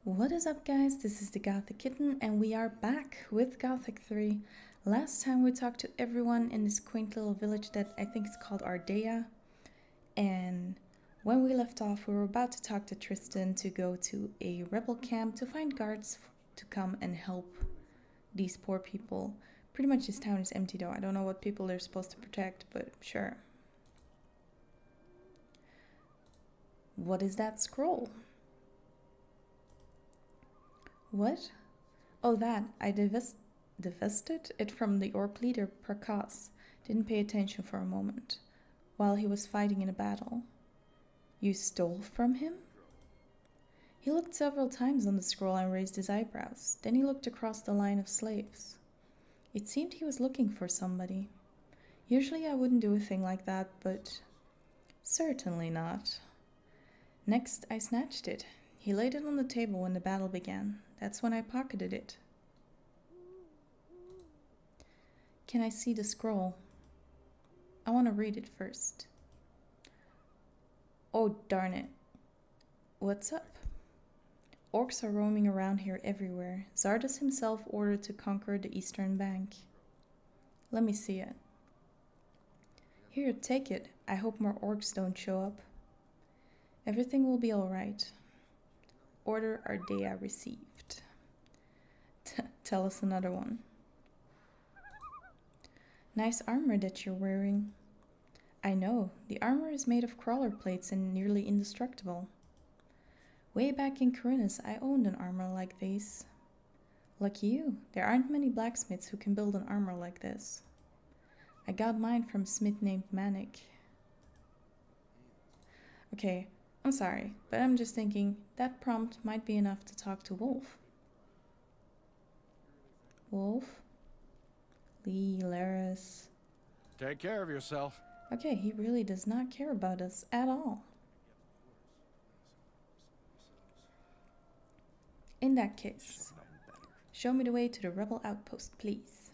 What is up, guys? This is the Gothic Kitten, and we are back with Gothic 3. Last time we talked to everyone in this quaint little village that I think is called Ardea, and when we left off, we were about to talk to Tristan to go to a rebel camp to find guards to come and help these poor people. Pretty much this town is empty though. I don't know what people they're supposed to protect, but sure. What is that scroll? What? Oh, that. I divested it from the orc leader, Prakas. Didn't pay attention for a moment. While he was fighting in a battle. You stole from him? He looked several times on the scroll and raised his eyebrows. Then he looked across the line of slaves. It seemed he was looking for somebody. Usually I wouldn't do a thing like that, but certainly not. Next, I snatched it. He laid it on the table when the battle began. That's when I pocketed it. Can I see the scroll? I want to read it first. Oh, darn it. What's up? Orcs are roaming around here everywhere. Zardas himself ordered to conquer the eastern bank. Let me see it. Here, take it. I hope more orcs don't show up. Everything will be alright. Order Ardea received. Tell us another one. Nice armor that you're wearing. I know, the armor is made of crawler plates and nearly indestructible. Way back in Corinus, I owned an armor like this. Lucky you, there aren't many blacksmiths who can build an armor like this. I got mine from a smith named Manic. Okay, I'm sorry, but I'm just thinking that prompt might be enough to talk to Wolf. Wolf? Lee, Laris. Take care of yourself. Okay, he really does not care about us at all. In that case, show me the way to the rebel outpost, please.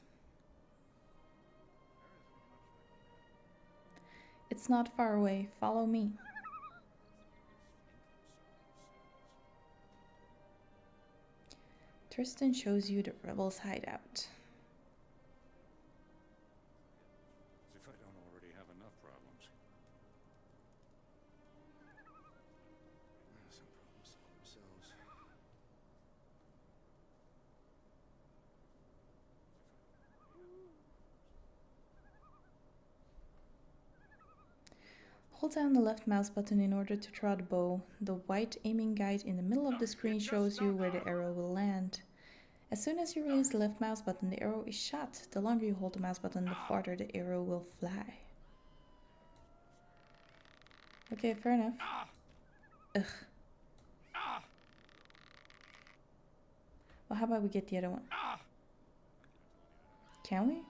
It's not far away. Follow me. Tristan shows you the rebels' hideout. As if I don't already have enough problems. Some problems solve themselves. Hold down the left mouse button in order to draw the bow. The white aiming guide in the middle of the screen shows you where the arrow will land. As soon as you release the left mouse button, the arrow is shot. The longer you hold the mouse button, the farther the arrow will fly. Okay, fair enough. Ugh. Well, how about we get the other one? Can we?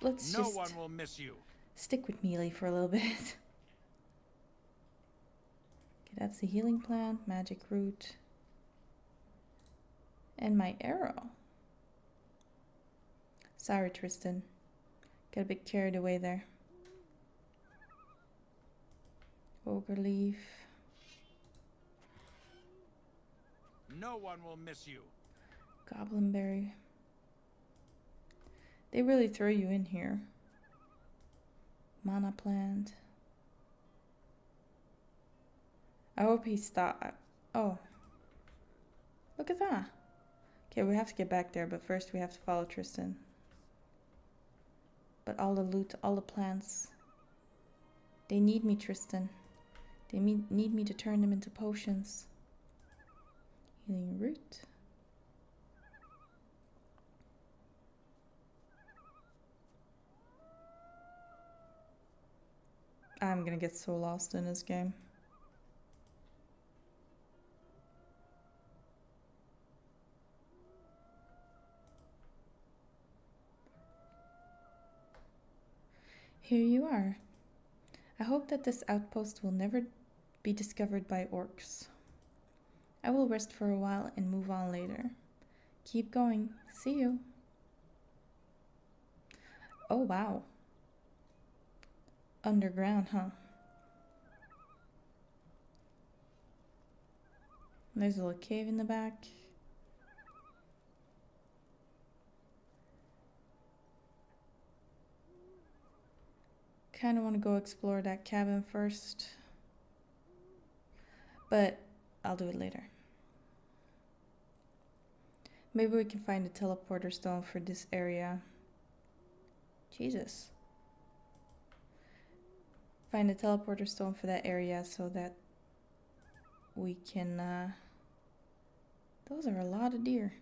Let's No just one will miss you. stick with melee for a little bit. Okay, that's the healing plant, magic root, and my arrow. Sorry, Tristan. Got a bit carried away there. Ogre leaf. No one will miss you. Goblin berry. They really throw you in here. Mana plant. I hope he stopped. Oh. Look at that. Okay, we have to get back there, but first we have to follow Tristan. But all the loot, all the plants. They need me, Tristan. They need me to turn them into potions. Healing root. I'm gonna get so lost in this game. Here you are. I hope that this outpost will never be discovered by orcs. I will rest for a while and move on later. Keep going. See you. Oh, wow. Underground, huh? There's a little cave in the back. Kind of want to go explore that cabin first, but I'll do it later. Maybe we can find a teleporter stone for this area. Jesus. Find a teleporter stone for that area so that we can, those are a lot of deer.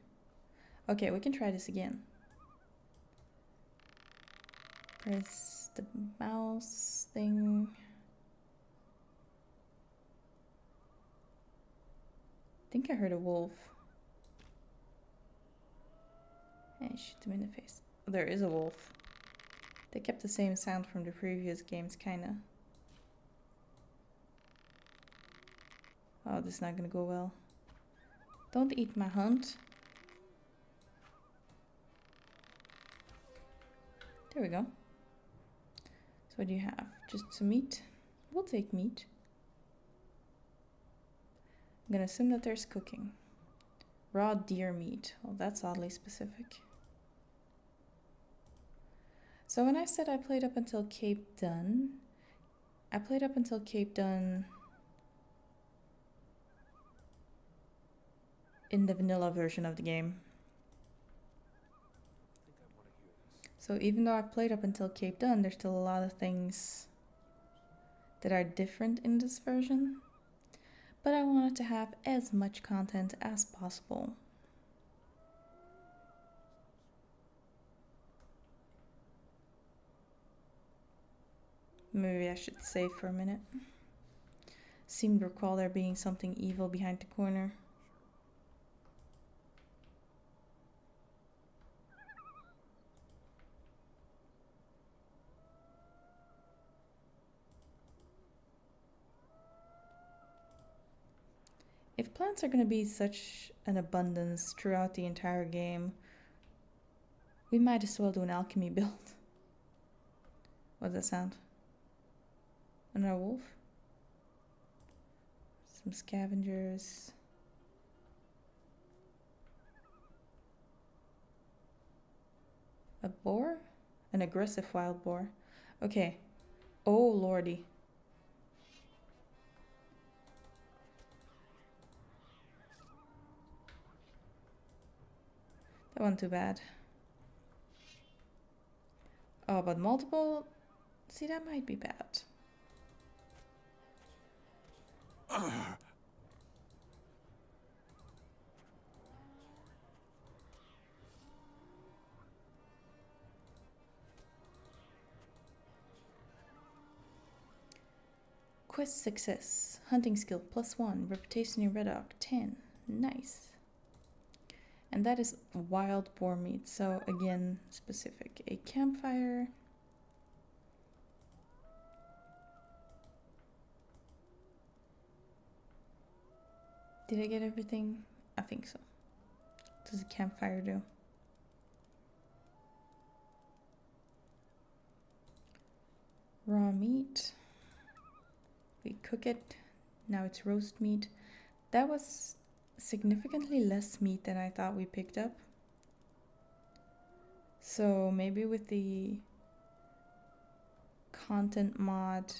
Okay, we can try this again. Press the mouse thing. I think I heard a wolf. And shoot him in the face. Oh, there is a wolf. They kept the same sound from the previous games, kinda. Oh, this is not gonna go well. Don't eat my hunt. There we go. So what do you have? Just some meat? We'll take meat. I'm gonna assume that there's cooking. Raw deer meat. Well, that's oddly specific. So when I said I played up until Cape Dun, I played up until Cape Dun in the vanilla version of the game. So even though I've played up until Cape Dun, there's still a lot of things that are different in this version. But I wanted to have as much content as possible. Maybe I should save for a minute. Seemed to recall there being something evil behind the corner. If plants are going to be such an abundance throughout the entire game, we might as well do an alchemy build. What does that sound? Another wolf? Some scavengers. A boar? An aggressive wild boar. Okay. Oh lordy. That wasn't too bad. Oh, but multiple? See, that might be bad. Quest success. Hunting skill +1. Reputation in Reddock 10. Nice. And that is wild boar meat. So again, specific. A campfire. Did I get everything? I think so. What does a campfire do? Raw meat. We cook it. Now it's roast meat. That was significantly less meat than I thought we picked up. So maybe with the content mod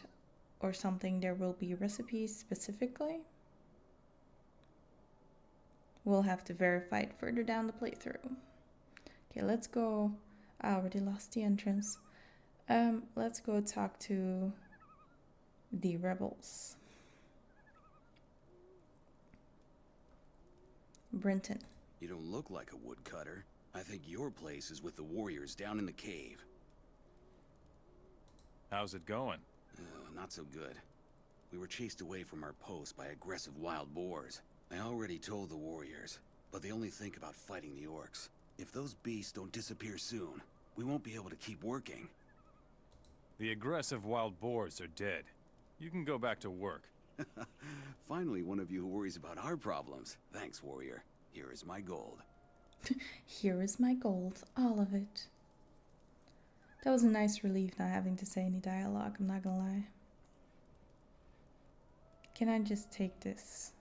or something, there will be recipes specifically. We'll have to verify it further down the playthrough. Okay, let's go. I already lost the entrance. Let's go talk to the rebels. Brenton. You don't look like a woodcutter. I think your place is with the warriors down in the cave. How's it going? Not so good. We were chased away from our post by aggressive wild boars. I already told the warriors, but they only think about fighting the orcs. If those beasts don't disappear soon, we won't be able to keep working. The aggressive wild boars are dead. You can go back to work. Finally, one of you who worries about our problems. Thanks, warrior. Here is my gold. Here is my gold, all of it. That was a nice relief not having to say any dialogue, I'm not gonna lie. Can I just take this?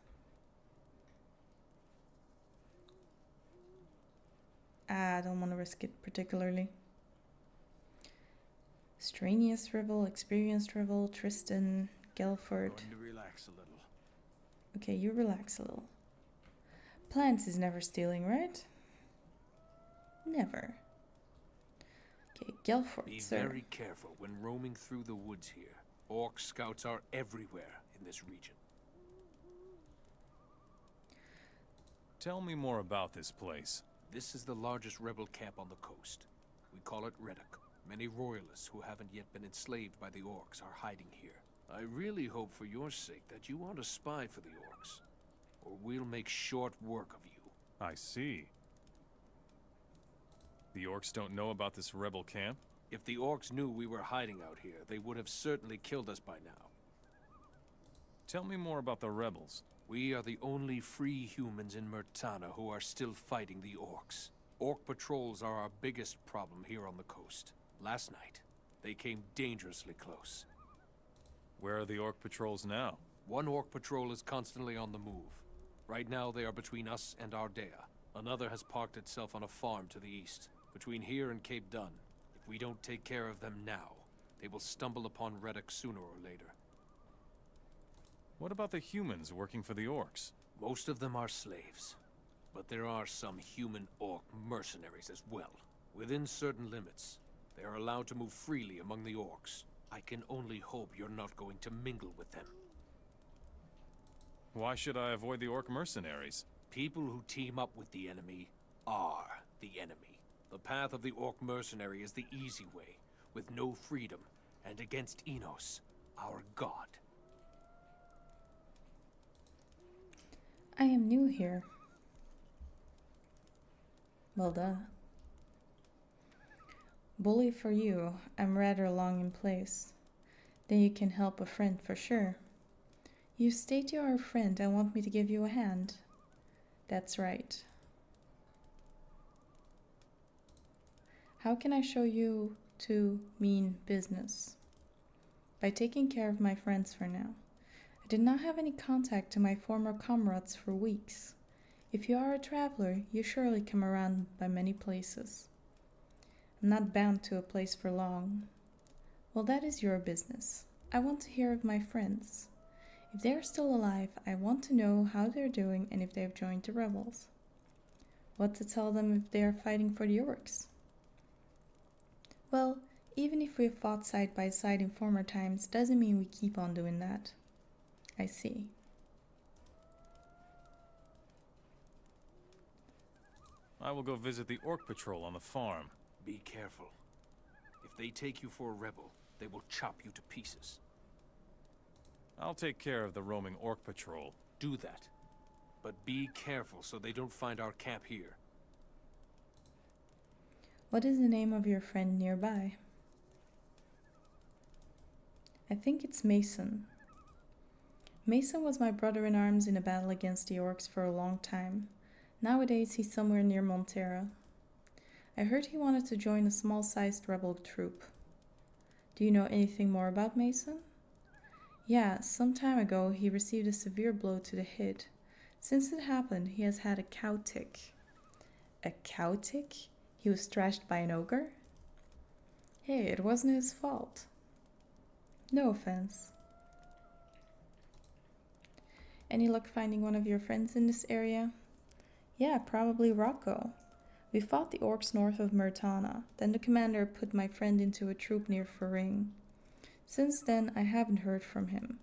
I don't want to risk it particularly. Strenuous rebel, experienced rebel, Tristan, Gelford. Going to relax a little. Okay, you relax a little. Plants is never stealing, right? Never. Okay, Gelford, Be sir. very careful when roaming through the woods here. Orc scouts are everywhere in this region. Tell me more about this place. This is the largest rebel camp on the coast. We call it Reddock. Many royalists who haven't yet been enslaved by the orcs are hiding here. I really hope for your sake that you aren't a spy for the orcs, or we'll make short work of you. I see. The orcs don't know about this rebel camp? If the orcs knew we were hiding out here, they would have certainly killed us by now. Tell me more about the rebels. We are the only free humans in Murtana who are still fighting the orcs. Orc patrols are our biggest problem here on the coast. Last night, they came dangerously close. Where are the orc patrols now? One orc patrol is constantly on the move. Right now, they are between us and Ardea. Another has parked itself on a farm to the east, between here and Cape Dun. If we don't take care of them now, they will stumble upon Reddock sooner or later. What about the humans working for the orcs? Most of them are slaves, but there are some human orc mercenaries as well. Within certain limits, they are allowed to move freely among the orcs. I can only hope you're not going to mingle with them. Why should I avoid the orc mercenaries? People who team up with the enemy are the enemy. The path of the orc mercenary is the easy way, with no freedom, and against Enos, our god. I am new here. Well, duh. Bully for you, I'm rather long in place. Then you can help a friend for sure. You state you are a friend and want me to give you a hand. That's right. How can I show you to mean business? By taking care of my friends for now. I did not have any contact to my former comrades for weeks. If you are a traveler, you surely come around by many places. I'm not bound to a place for long. Well, that is your business. I want to hear of my friends. If they are still alive, I want to know how they're doing and if they have joined the rebels. What to tell them if they are fighting for the orcs? Well, even if we have fought side by side in former times, doesn't mean we keep on doing that. I see. I will go visit the orc patrol on the farm. Be careful. If they take you for a rebel, they will chop you to pieces. I'll take care of the roaming orc patrol. Do that. But be careful so they don't find our camp here. What is the name of your friend nearby? I think it's Mason. Mason was my brother-in-arms in a battle against the orcs for a long time. Nowadays he's somewhere near Montera. I heard he wanted to join a small-sized rebel troop. Do you know anything more about Mason? Yeah, some time ago he received a severe blow to the head. Since it happened, he has had a cow tick. A cow tick? He was thrashed by an ogre? Hey, it wasn't his fault. No offense. Any luck finding one of your friends in this area? Yeah, probably Rocco. We fought the orcs north of Murtana. Then the commander put my friend into a troop near Faring. Since then, I haven't heard from him.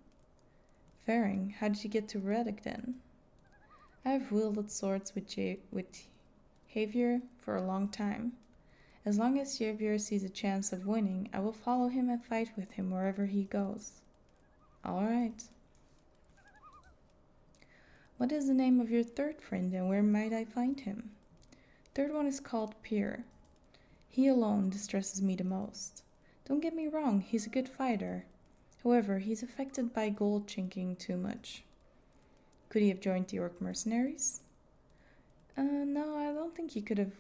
Faring, how did you get to Reddock then? I have wielded swords with Javier for a long time. As long as Javier sees a chance of winning, I will follow him and fight with him wherever he goes. All right. What is the name of your third friend and where might I find him? Third one is called Pierre. He alone distresses me the most. Don't get me wrong, he's a good fighter. However, he's affected by gold chinking too much. Could he have joined the orc mercenaries? No, I don't think he could have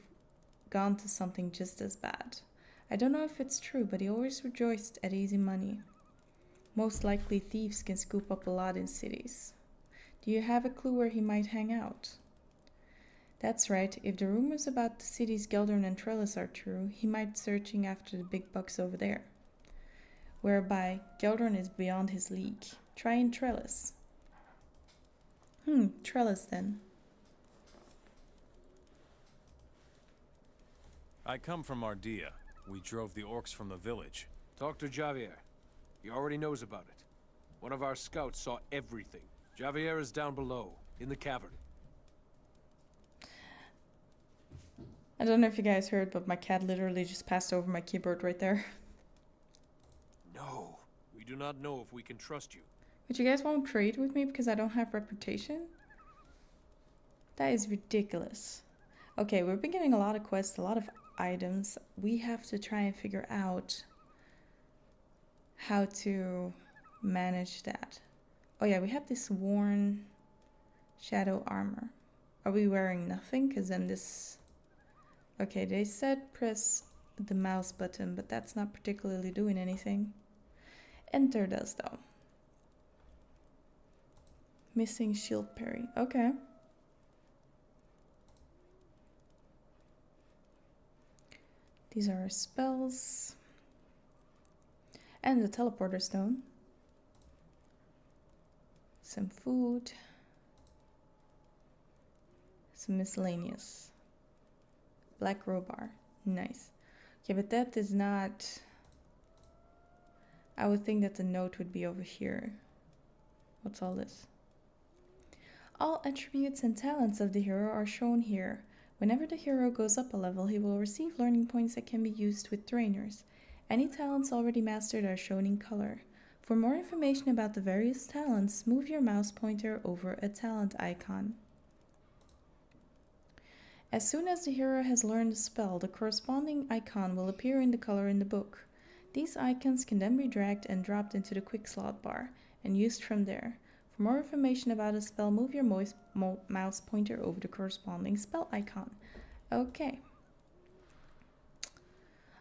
gone to something just as bad. I don't know if it's true, but he always rejoiced at easy money. Most likely thieves can scoop up a lot in cities. Do you have a clue where he might hang out? That's right, if the rumors about the city's Geldern and Trellis are true, he might be searching after the big bucks over there. Whereby, Geldern is beyond his league. Try in Trellis. Trellis then. I come from Ardea. We drove the orcs from the village. Talk to Javier. He already knows about it. One of our scouts saw everything. Javier is down below, in the cavern. I don't know if you guys heard, but my cat literally just passed over my keyboard right there. No, we do not know if we can trust you. But you guys won't trade with me because I don't have reputation? That is ridiculous. Okay, we've been getting a lot of quests, a lot of items. We have to try and figure out how to manage that. Oh yeah, we have this worn shadow armor. Are we wearing nothing? Because then this... Okay, they said press the mouse button, but that's not particularly doing anything. Enter does though. Missing shield parry. Okay. These are our spells. And the teleporter stone. Some food. Some miscellaneous. Black crowbar. Nice. Okay, but that is not... I would think that the note would be over here. What's all this? All attributes and talents of the hero are shown here. Whenever the hero goes up a level, he will receive learning points that can be used with trainers. Any talents already mastered are shown in color. For more information about the various talents, move your mouse pointer over a talent icon. As soon as the hero has learned a spell, the corresponding icon will appear in the color in the book. These icons can then be dragged and dropped into the quick slot bar and used from there. For more information about a spell, move your mouse pointer over the corresponding spell icon. Okay.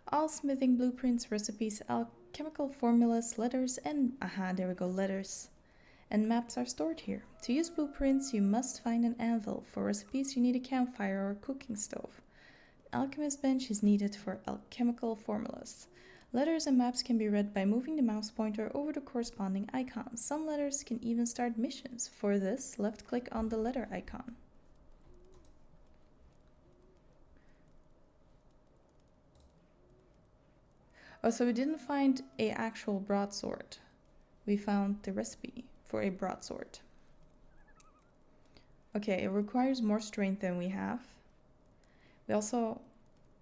All smithing blueprints, recipes, alchemical formulas, letters, and there we go, letters. And maps are stored here. To use blueprints, you must find an anvil. For recipes, you need a campfire or a cooking stove. An alchemist bench is needed for alchemical formulas. Letters and maps can be read by moving the mouse pointer over the corresponding icon. Some letters can even start missions. For this, left-click on the letter icon. Oh, so we didn't find an actual broadsword. We found the recipe for a broadsword. Okay, it requires more strength than we have. We also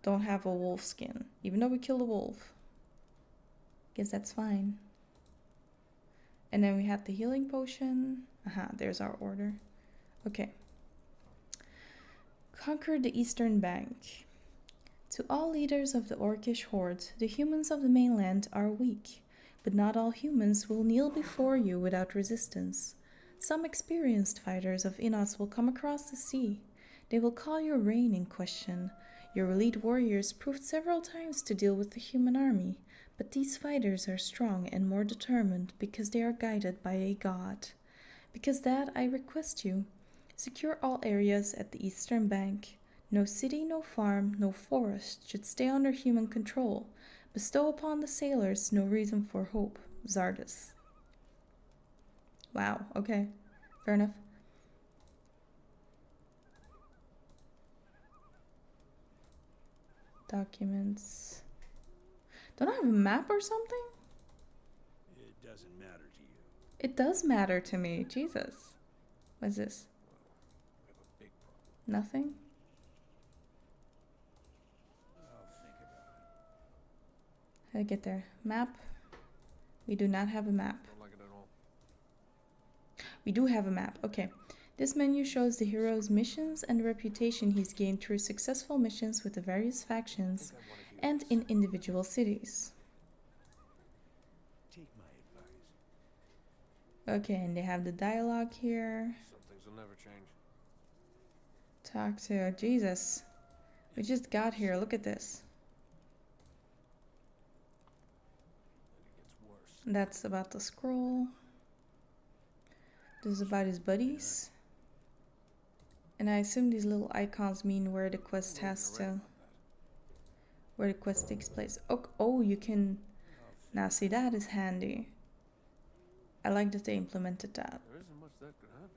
don't have a wolf skin, even though we killed a wolf. Guess that's fine. And then we have the healing potion. There's our order. Okay. Conquer the eastern bank. To all leaders of the orcish horde, the humans of the mainland are weak, but not all humans will kneel before you without resistance. Some experienced fighters of Inos will come across the sea. They will call your reign in question. Your elite warriors proved several times to deal with the human army, but these fighters are strong and more determined because they are guided by a god. Because that, I request you, secure all areas at the eastern bank. No city, no farm, no forest should stay under human control. Bestow upon the sailors no reason for hope. Zardus. Wow, okay. Fair enough. Documents. Don't I have a map or something? It doesn't matter to you. It does matter to me. Jesus. What is this? We have a big problem. Nothing? I'll think about it. How to get there? Map? We do not have a map. Don't like it at all. We do have a map. Okay. This menu shows the hero's missions and the reputation he's gained through successful missions with the various factions and in individual cities. Take my advice. Okay, and they have the dialogue here. Some things will never change. Talk to Jesus. We just got here. Look at this. That's about the scroll. This is about his buddies. And I assume these little icons mean where the quest has to... where the quest takes place. Oh, you can... Now see, that is handy. I like that they implemented that. There isn't much that could happen.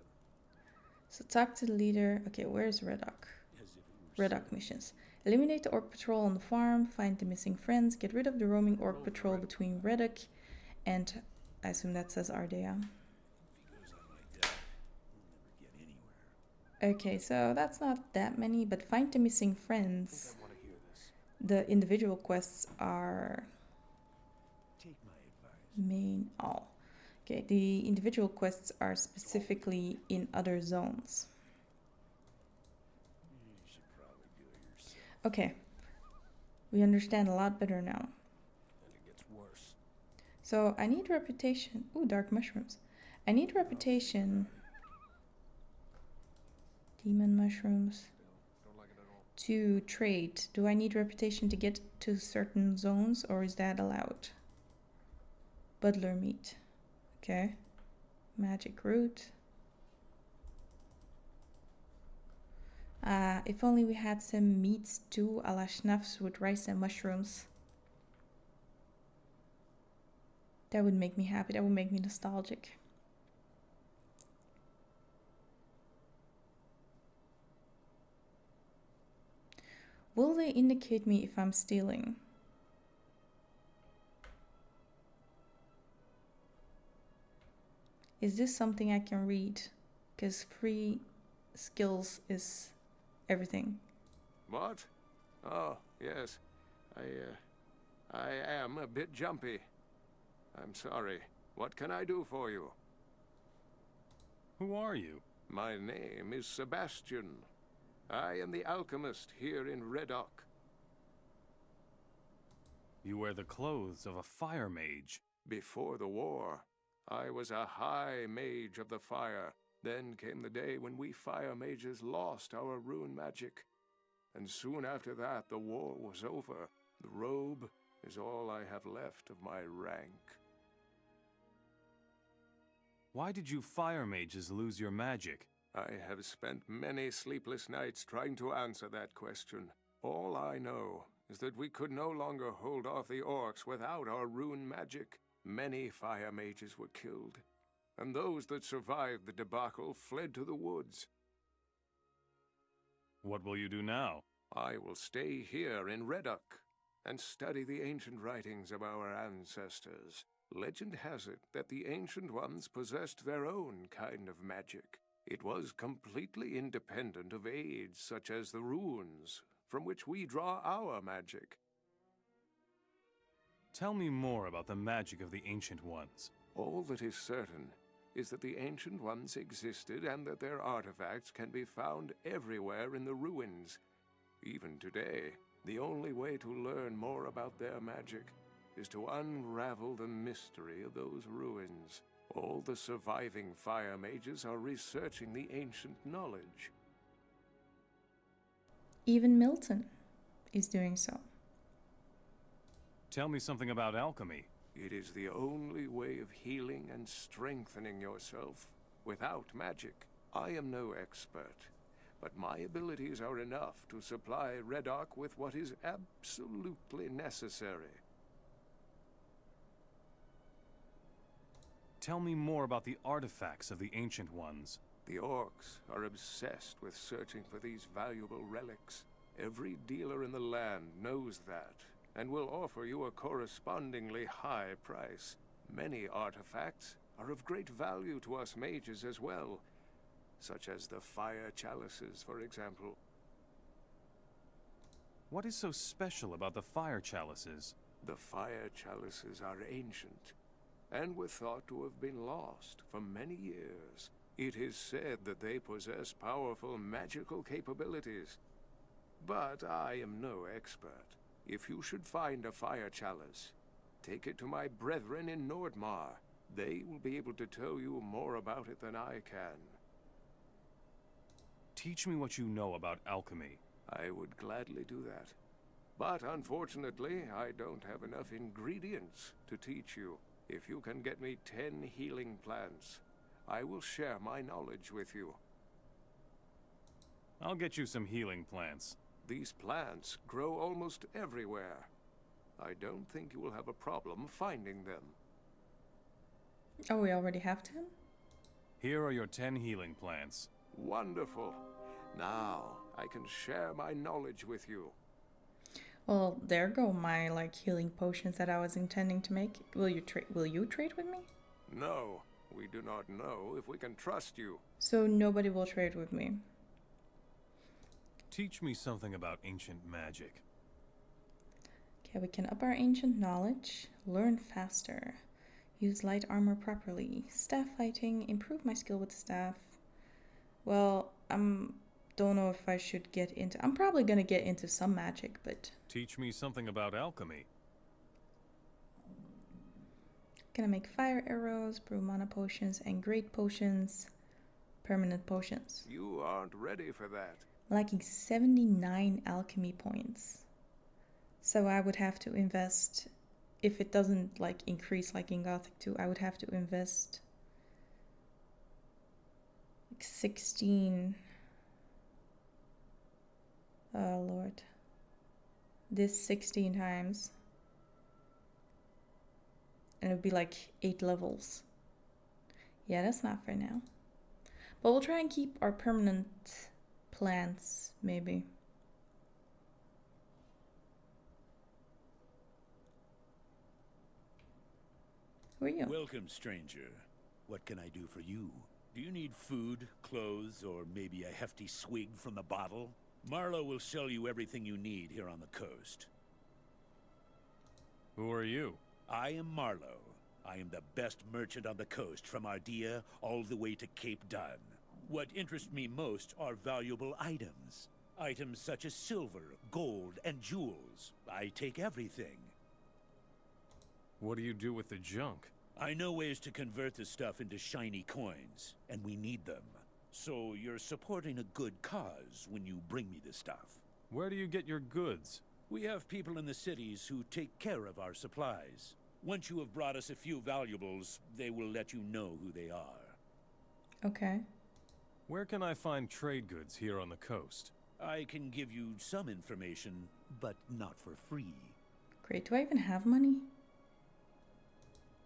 So talk to the leader. Okay, where's Reddock? Reddock missions. Eliminate the orc patrol on the farm, find the missing friends, get rid of the roaming orc patrol between Reddock and... I assume that says Ardea. Okay, so that's not that many, but find the missing friends. I want to hear this. The individual quests are main. Oh, okay. The individual quests are specifically in other zones. Okay, we understand a lot better now. And it gets worse. So I need reputation. Ooh, dark mushrooms. I need reputation. Demon mushrooms. Don't like it at all. To trade. Do I need reputation to get to certain zones, or is that allowed? Butler meat. Okay. Magic root. If only we had some meat stew a la schnapps with rice and mushrooms. That would make me happy. That would make me nostalgic. Will they indicate me if I'm stealing? Is this something I can read? Because free skills is everything. What? Oh, yes. I am a bit jumpy. I'm sorry. What can I do for you? Who are you? My name is Sebastian. I am the alchemist here in Reddock. You wear the clothes of a fire mage. Before the war, I was a high mage of the fire. Then came the day when we fire mages lost our rune magic. And soon after that, the war was over. The robe is all I have left of my rank. Why did you fire mages lose your magic? I have spent many sleepless nights trying to answer that question. All I know is that we could no longer hold off the orcs without our rune magic. Many fire mages were killed, and those that survived the debacle fled to the woods. What will you do now? I will stay here in Reddock and study the ancient writings of our ancestors. Legend has it that the Ancient Ones possessed their own kind of magic. It was completely independent of aids such as the runes, from which we draw our magic. Tell me more about the magic of the Ancient Ones. All that is certain is that the Ancient Ones existed and that their artifacts can be found everywhere in the ruins. Even today, the only way to learn more about their magic is to unravel the mystery of those ruins. All the surviving fire mages are researching the ancient knowledge. Even Milton is doing so. Tell me something about alchemy. It is the only way of healing and strengthening yourself without magic. I am no expert, but my abilities are enough to supply Reddock with what is absolutely necessary. Tell me more about the artifacts of the Ancient Ones. The orcs are obsessed with searching for these valuable relics. Every dealer in the land knows that, and will offer you a correspondingly high price. Many artifacts are of great value to us mages as well, such as the fire chalices, for example. What is so special about the fire chalices? The fire chalices are ancient, and were thought to have been lost for many years. It is said that they possess powerful magical capabilities, but I am no expert. If you should find a fire chalice, take it to my brethren in Nordmar. They will be able to tell you more about it than I can. Teach me what you know about alchemy. I would gladly do that. But unfortunately, I don't have enough ingredients to teach you. If you can get me 10 healing plants, I will share my knowledge with you. I'll get you some healing plants. These plants grow almost everywhere. I don't think you will have a problem finding them. Oh, we already have 10? Here are your 10 healing plants. Wonderful. Now, I can share my knowledge with you. Well, there go my like healing potions that I was intending to make. Will you trade with me? No, we do not know if we can trust you. So nobody will trade with me. Teach me something about ancient magic. Okay, we can up our ancient knowledge, learn faster, use light armor properly, staff fighting, improve my skill with staff. Well, don't know if I should get into... I'm probably gonna get into some magic, but... Teach me something about alchemy. Gonna make fire arrows, brew mana potions, and great potions, permanent potions. You aren't ready for that. Lacking 79 alchemy points. So I would have to invest... If it doesn't like increase like in Gothic 2, I would have to invest... like 16... Oh lord. This 16 times. And it would be like 8 levels. Yeah, that's not for now. But we'll try and keep our permanent plants, maybe. Who are you? Welcome, stranger. What can I do for you? Do you need food, clothes, or maybe a hefty swig from the bottle? Marlowe will sell you everything you need here on the coast. Who are you? I am Marlowe. I am the best merchant on the coast, from Ardea all the way to Cape Dun. What interests me most are valuable items. Items such as silver, gold, and jewels. I take everything. What do you do with the junk? I know ways to convert the stuff into shiny coins, and we need them. So you're supporting a good cause when you bring me the stuff. Where do you get your goods? We have people in the cities who take care of our supplies. Once you have brought us a few valuables, they will let you know who they are. Okay. Where can I find trade goods here on the coast? I can give you some information, but not for free. Great. Do I even have money?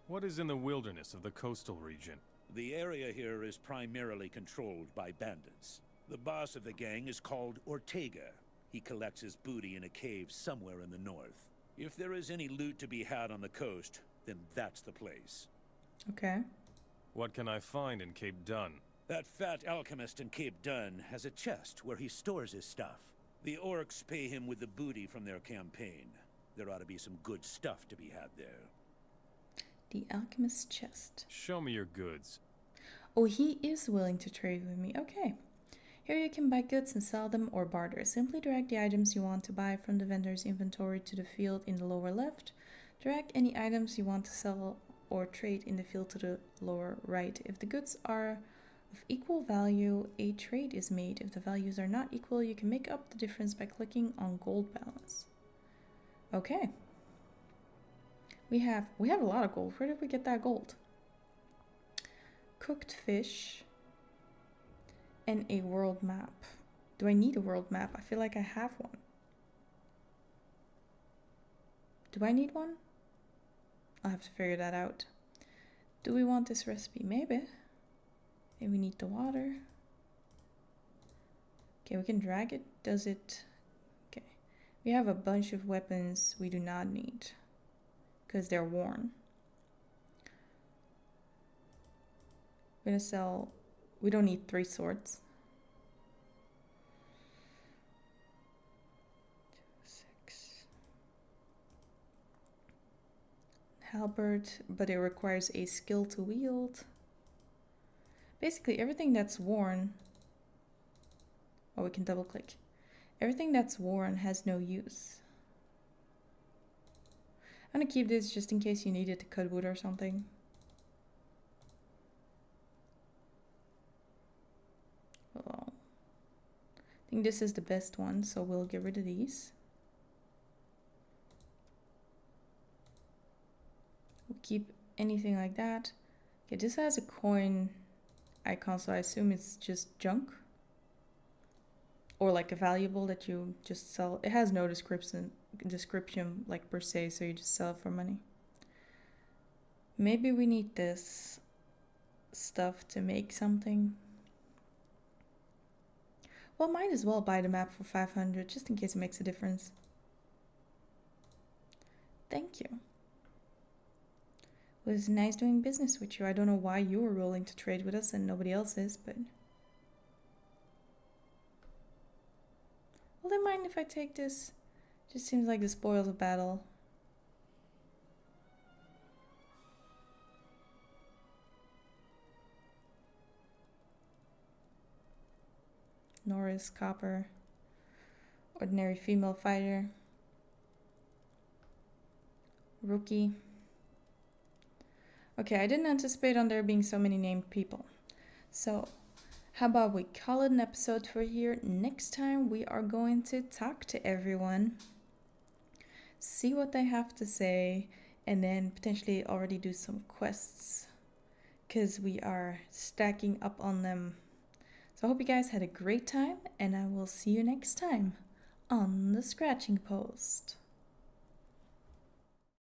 What is in the wilderness of the coastal region? The area here is primarily controlled by bandits. The boss of the gang is called Ortega. He collects his booty in a cave somewhere in the north. If there is any loot to be had on the coast, then that's the place. Okay. What can I find in Cape Dun? That fat alchemist in Cape Dun has a chest where he stores his stuff. The orcs pay him with the booty from their campaign. There ought to be some good stuff to be had there. The alchemist's chest. Show me your goods. Oh, he is willing to trade with me. Okay. Here you can buy goods and sell them or barter. Simply drag the items you want to buy from the vendor's inventory to the field in the lower left. Drag any items you want to sell or trade in the field to the lower right. If the goods are of equal value, a trade is made. If the values are not equal, you can make up the difference by clicking on gold balance. Okay. We have a lot of gold. Where did we get that gold? Cooked fish and a world map. Do I need a world map? I feel like I have one. Do I need one? I'll have to figure that out. Do we want this recipe? Maybe. Maybe we need the water. Okay, we can drag it. Does it... Okay. We have a bunch of weapons we do not need, because they're worn. We're gonna sell... We don't need 3 swords. 6. Halberd, but it requires a skill to wield. Basically, everything that's worn... Oh, we can double click. Everything that's worn has no use. I'm gonna keep this just in case you need it to cut wood or something. Well, I think this is the best one, so we'll get rid of these. We'll keep anything like that. Okay, this has a coin icon, so I assume it's just junk. Or like a valuable that you just sell. It has no description like per se, so you just sell it for money. Maybe we need this stuff to make something. Well, might as well buy the map for 500 just in case it makes a difference. Thank you. It was nice doing business with you. I don't know why you were willing to trade with us and nobody else is, but... Will they mind if I take this? Just seems like the spoils of battle. Norris, copper. Ordinary female fighter. Rookie. Okay, I didn't anticipate on there being so many named people. So, how about we call it an episode for here? Next time we are going to talk to everyone, see what they have to say, and then potentially already do some quests, because we are stacking up on them. So I hope you guys had a great time, and I will see you next time on the Scratching Post.